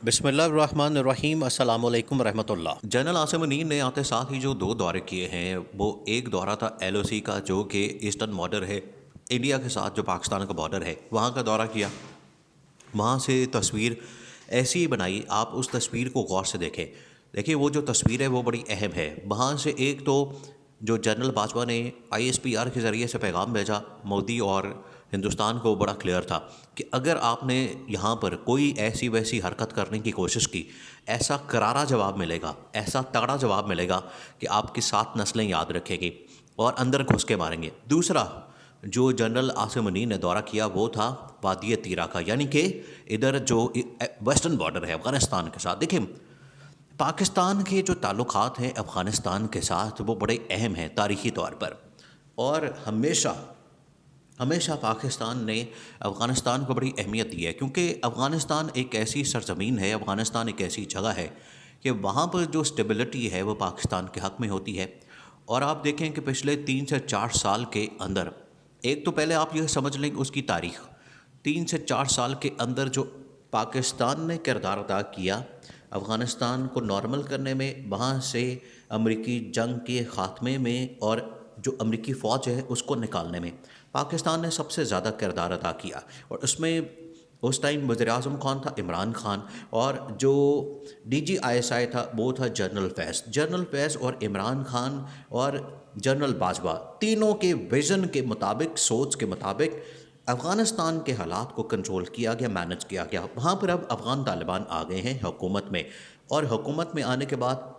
بسم اللہ الرحمن الرحیم، السلام علیکم ورحمۃ اللہ۔ جنرل عاصم منیر نے آتے ساتھ ہی جو دو دورے کیے ہیں، وہ ایک دورہ تھا ایل او سی کا جو کہ ایسٹرن بارڈر ہے انڈیا کے ساتھ، جو پاکستان کا بارڈر ہے وہاں کا دورہ کیا۔ وہاں سے تصویر ایسی ہی بنائی، آپ اس تصویر کو غور سے دیکھیں وہ جو تصویر ہے وہ بڑی اہم ہے۔ وہاں سے ایک تو جو جنرل باجوہ نے آئی ایس پی آر کے ذریعے سے پیغام بھیجا مودی اور ہندوستان کو، بڑا کلیئر تھا کہ اگر آپ نے یہاں پر کوئی ایسی ویسی حرکت کرنے کی کوشش کی، ایسا کرارا جواب ملے گا، ایسا تگڑا جواب ملے گا کہ آپ کی 7 نسلیں یاد رکھے گی اور اندر گھس کے ماریں گے۔ دوسرا جو جنرل عاصم منیر نے دورہ کیا وہ تھا وادی تیرا کا، یعنی کہ ادھر جو ویسٹرن بارڈر ہے افغانستان کے ساتھ۔ دیکھیں پاکستان کے جو تعلقات ہیں افغانستان کے ساتھ وہ بڑے اہم ہیں تاریخی طور پر، اور ہمیشہ پاکستان نے افغانستان کو بڑی اہمیت دی ہے، کیونکہ افغانستان ایک ایسی سرزمین ہے، افغانستان ایک ایسی جگہ ہے کہ وہاں پر جو سٹیبلٹی ہے وہ پاکستان کے حق میں ہوتی ہے۔ اور آپ دیکھیں کہ پچھلے 3 سے 4 سال کے اندر، ایک تو پہلے آپ یہ سمجھ لیں اس کی تاریخ، 3 سے 4 سال کے اندر جو پاکستان نے کردار ادا کیا افغانستان کو نارمل کرنے میں، وہاں سے امریکی جنگ کے خاتمے میں اور جو امریکی فوج ہے اس کو نکالنے میں پاکستان نے سب سے زیادہ کردار ادا کیا۔ اور اس میں اس ٹائم وزیر اعظم کون تھا؟ عمران خان، اور جو D G I S I تھا وہ تھا جنرل فیض اور عمران خان اور جنرل باجوہ، تینوں کے ویژن کے مطابق، سوچ کے مطابق افغانستان کے حالات کو کنٹرول کیا گیا، مینج کیا گیا۔ وہاں پر اب افغان طالبان آ گئے ہیں حکومت میں، اور حکومت میں آنے کے بعد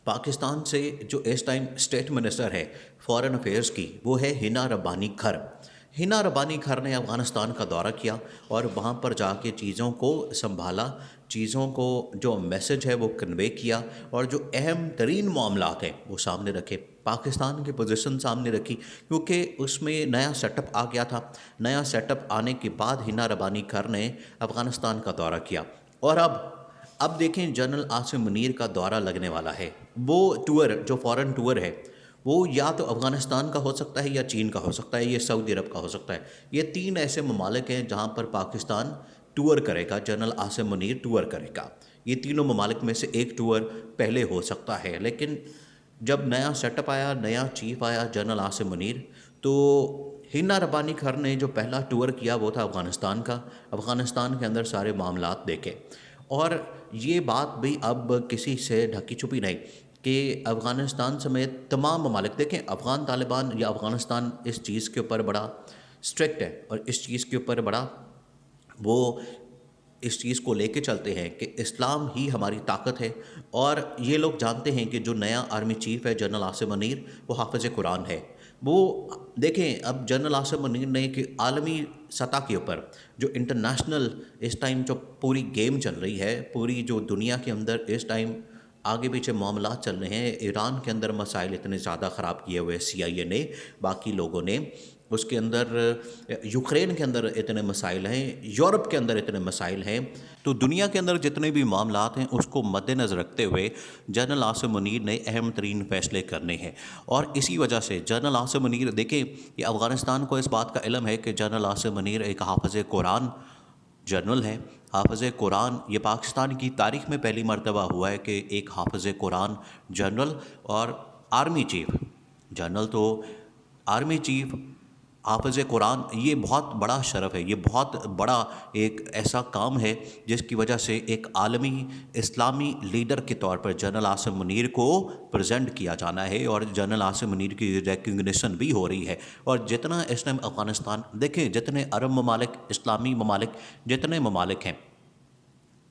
پاکستان سے جو اس ٹائم اسٹیٹ منسٹر ہے فارن افیئرز کی، وہ ہے ہنا ربانی کھر۔ ہنا ربانی کھر نے افغانستان کا دورہ کیا اور وہاں پر جا کے چیزوں کو سنبھالا، چیزوں کو جو میسج ہے وہ کنوے کیا، اور جو اہم ترین معاملات ہیں وہ سامنے رکھے، پاکستان کی پوزیشن سامنے رکھی، کیونکہ اس میں نیا سیٹ اپ آ گیا تھا۔ نیا سیٹ اپ آنے کے بعد ہنا ربانی کھر نے افغانستان کا دورہ کیا، اور اب دیکھیں جنرل عاصم منیر کا دورہ لگنے والا ہے۔ وہ ٹور جو فارن ٹور ہے وہ یا تو افغانستان کا ہو سکتا ہے، یا چین کا ہو سکتا ہے، یا سعودی عرب کا ہو سکتا ہے۔ یہ 3 ایسے ممالک ہیں جہاں پر پاکستان ٹور کرے گا، جنرل عاصم منیر ٹور کرے گا۔ یہ تینوں ممالک میں سے ایک ٹور پہلے ہو سکتا ہے، لیکن جب نیا سیٹ اپ آیا، نیا چیف آیا جنرل عاصم منیر، تو ہنا ربانی کھر نے جو پہلا ٹور کیا وہ تھا افغانستان کا۔ افغانستان کے اندر سارے معاملات دیکھے، اور یہ بات بھی اب کسی سے ڈھکی چھپی نہیں کہ افغانستان سمیت تمام ممالک، دیکھیں افغان طالبان یا افغانستان اس چیز کے اوپر بڑا اسٹرکٹ ہے، اور اس چیز کے اوپر بڑا وہ اس چیز کو لے کے چلتے ہیں کہ اسلام ہی ہماری طاقت ہے۔ اور یہ لوگ جانتے ہیں کہ جو نیا آرمی چیف ہے جنرل عاصم منیر، وہ حافظ قرآن ہے۔ وہ دیکھیں اب جنرل عاصم منیر نے کہ عالمی سطح کے اوپر جو انٹرنیشنل اس ٹائم جو پوری گیم چل رہی ہے، پوری جو دنیا کے اندر اس ٹائم آگے پیچھے معاملات چل رہے ہیں، ایران کے اندر مسائل اتنے زیادہ خراب کیے ہوئے سی آئی اے نے، باقی لوگوں نے، اس کے اندر یوکرین کے اندر اتنے مسائل ہیں، یورپ کے اندر اتنے مسائل ہیں، تو دنیا کے اندر جتنے بھی معاملات ہیں اس کو مد نظر رکھتے ہوئے جنرل عاصم منیر نے اہم ترین فیصلے کرنے ہیں۔ اور اسی وجہ سے جنرل عاصم منیر، دیکھیں یہ افغانستان کو اس بات کا علم ہے کہ جنرل عاصم منیر ایک حافظ قرآن جنرل ہے۔ حافظ قرآن، یہ پاکستان کی تاریخ میں پہلی مرتبہ ہوا ہے کہ ایک حافظ قرآن جنرل اور آرمی چیف، جنرل تو آرمی چیف حافظ قرآن، یہ بہت بڑا شرف ہے، یہ بہت بڑا ایک ایسا کام ہے جس کی وجہ سے ایک عالمی اسلامی لیڈر کے طور پر جنرل عاصم منیر کو پریزنٹ کیا جانا ہے، اور جنرل عاصم منیر کی ریکگنیشن بھی ہو رہی ہے۔ اور جتنا اس ٹائم افغانستان، دیکھیں جتنے عرب ممالک، اسلامی ممالک، جتنے ممالک ہیں،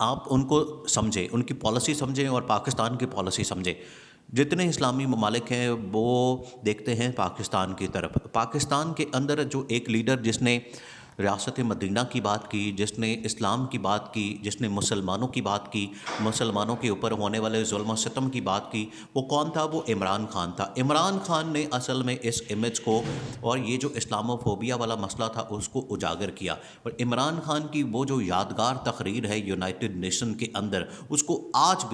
آپ ان کو سمجھیں، ان کی پالیسی سمجھیں اور پاکستان کی پالیسی سمجھیں۔ جتنے اسلامی ممالک ہیں وہ دیکھتے ہیں پاکستان کی طرف۔ پاکستان کے اندر جو ایک لیڈر جس نے ریاست مدینہ کی بات کی، جس نے اسلام کی بات کی، جس نے مسلمانوں کی بات کی، مسلمانوں کے اوپر ہونے والے ظلم و ستم کی بات کی، وہ کون تھا؟ وہ عمران خان تھا۔ عمران خان نے اصل میں اس امیج کو اور یہ جو اسلامو فوبیا والا مسئلہ تھا اس کو اجاگر کیا، اور عمران خان کی وہ جو یادگار تقریر ہے یونائٹڈ نیشن کے اندر، اس کو آج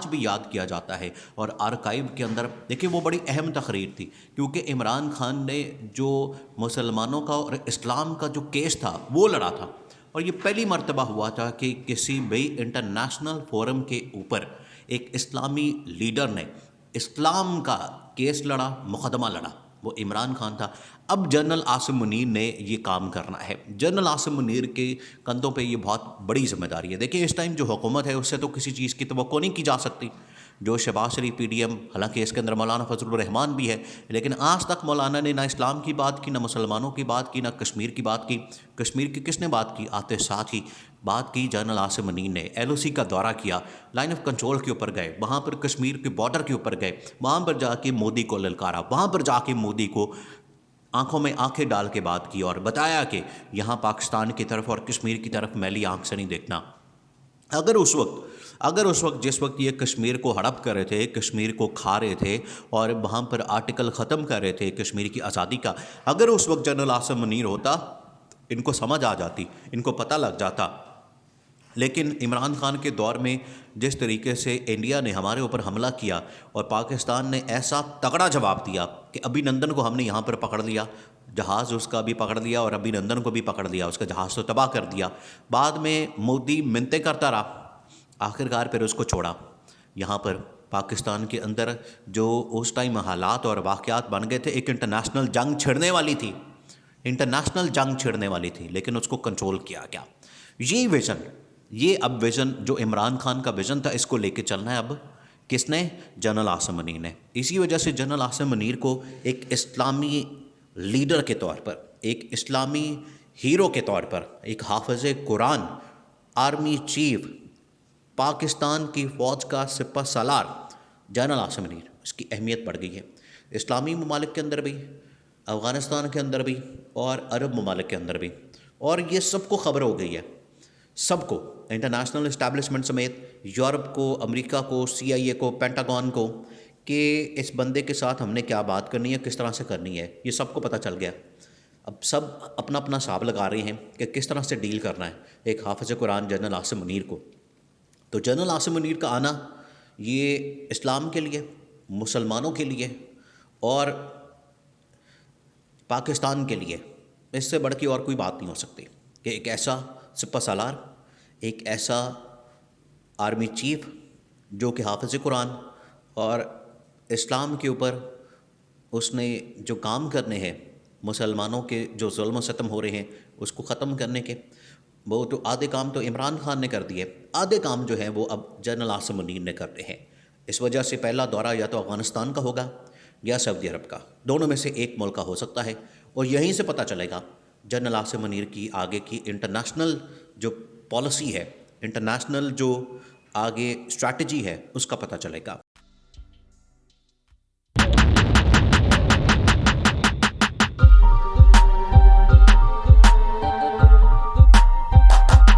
بھی یاد کیا جاتا ہے، اور آرکائیو کے اندر دیکھیں وہ بڑی اہم تقریر تھی، کیونکہ عمران خان نے جو مسلمانوں کا اور اسلام کا جو کیس تھا وہ لڑا تھا، اور اور یہ پہلی مرتبہ ہوا تھا کہ کسی بھی انٹرنیشنل فورم کے اوپر ایک اسلامی لیڈر نے اسلام کا کیس لڑا، مقدمہ لڑا، وہ عمران خان تھا۔ اب جنرل عاصم منیر نے یہ کام کرنا ہے۔ جنرل عاصم منیر کے کندھوں پہ یہ بہت بڑی ذمہ داری ہے۔ دیکھیں اس ٹائم جو حکومت ہے اس سے تو کسی چیز کی توقع نہیں کی جا سکتی۔ جو شہباز شریف پی ڈی ایم، حالانکہ اس کے اندر مولانا فضل الرحمان بھی ہے، لیکن آج تک مولانا نے نہ اسلام کی بات کی، نہ مسلمانوں کی بات کی، نہ کشمیر کی بات کی۔ کشمیر کی کس نے بات کی؟ آتے ساتھ ہی بات کی جنرل عاصم منیر نے۔ ایل او سی کا دورہ کیا، لائن آف کنٹرول کے اوپر گئے، وہاں پر کشمیر کے بارڈر کے اوپر گئے، وہاں پر جا کے مودی کو للکارا، وہاں پر جا کے مودی کو آنکھوں میں آنکھیں ڈال کے بات کی اور بتایا کہ یہاں پاکستان کی طرف اور کشمیر کی طرف میلی آنکھ سے نہیں دیکھنا۔ اگر اس وقت جس وقت یہ کشمیر کو ہڑپ کر رہے تھے، کشمیر کو کھا رہے تھے اور وہاں پر آرٹیکل ختم کر رہے تھے کشمیر کی آزادی کا، اگر اس وقت جنرل عاصم منیر ہوتا، ان کو سمجھ آ جاتی، ان کو پتہ لگ جاتا۔ لیکن عمران خان کے دور میں جس طریقے سے انڈیا نے ہمارے اوپر حملہ کیا اور پاکستان نے ایسا تگڑا جواب دیا کہ ابھی نندن کو ہم نے یہاں پر پکڑ لیا، جہاز اس کا بھی پکڑ لیا اور ابھی نندن کو بھی پکڑ لیا، اس کا جہاز تو تباہ کر دیا۔ بعد میں مودی منتیں کرتا رہا، آخرکار پھر اس کو چھوڑا۔ یہاں پر پاکستان کے اندر جو اس ٹائم حالات اور واقعات بن گئے تھے، ایک انٹرنیشنل جنگ چھڑنے والی تھی، لیکن اس کو کنٹرول کیا گیا۔ یہ اب ویژن جو عمران خان کا ویژن تھا، اس کو لے کے چلنا ہے اب کس نے؟ جنرل عاصم منیر نے۔ اسی وجہ سے جنرل عاصم منیر کو ایک اسلامی لیڈر کے طور پر، ایک اسلامی ہیرو کے طور پر، ایک حافظ قرآن، آرمی چیف، پاکستان کی فوج کا سپہ سالار جنرل عاصم منیر، اس کی اہمیت بڑھ گئی ہے اسلامی ممالک کے اندر بھی، افغانستان کے اندر بھی اور عرب ممالک کے اندر بھی۔ اور یہ سب کو خبر ہو گئی ہے، سب کو، انٹرنیشنل اسٹیبلشمنٹ سمیت، یورپ کو، امریکہ کو، سی آئی اے کو، پینٹاگون کو، کہ اس بندے کے ساتھ ہم نے کیا بات کرنی ہے، کس طرح سے کرنی ہے، یہ سب کو پتہ چل گیا۔ اب سب اپنا اپنا حساب لگا رہے ہیں کہ کس طرح سے ڈیل کرنا ہے ایک حافظ قرآن جنرل عاصم منیر کو۔ تو جنرل عاصم منیر کا آنا یہ اسلام کے لیے، مسلمانوں کے لیے اور پاکستان کے لیے اس سے بڑھ کے اور کوئی بات نہیں ہو سکتی کہ ایک ایسا سپہ سالار، ایک ایسا آرمی چیف جو کہ حافظ قرآن اور اسلام کے اوپر اس نے جو کام کرنے ہیں، مسلمانوں کے جو ظلم و ستم ہو رہے ہیں اس کو ختم کرنے کے، وہ تو آدھے کام تو عمران خان نے کر دیے، آدھے کام جو ہیں وہ اب جنرل عاصم منیر نے کرنے ہیں۔ اس وجہ سے پہلا دورہ یا تو افغانستان کا ہوگا یا سعودی عرب کا، دونوں میں سے ایک ملک کا ہو سکتا ہے، اور یہیں سے پتہ چلے گا جنرل عاصم منیر کی آگے کی انٹرنیشنل جو پالیسی ہے، انٹرنیشنل جو آگے اسٹریٹجی ہے، اس کا پتہ چلے گا۔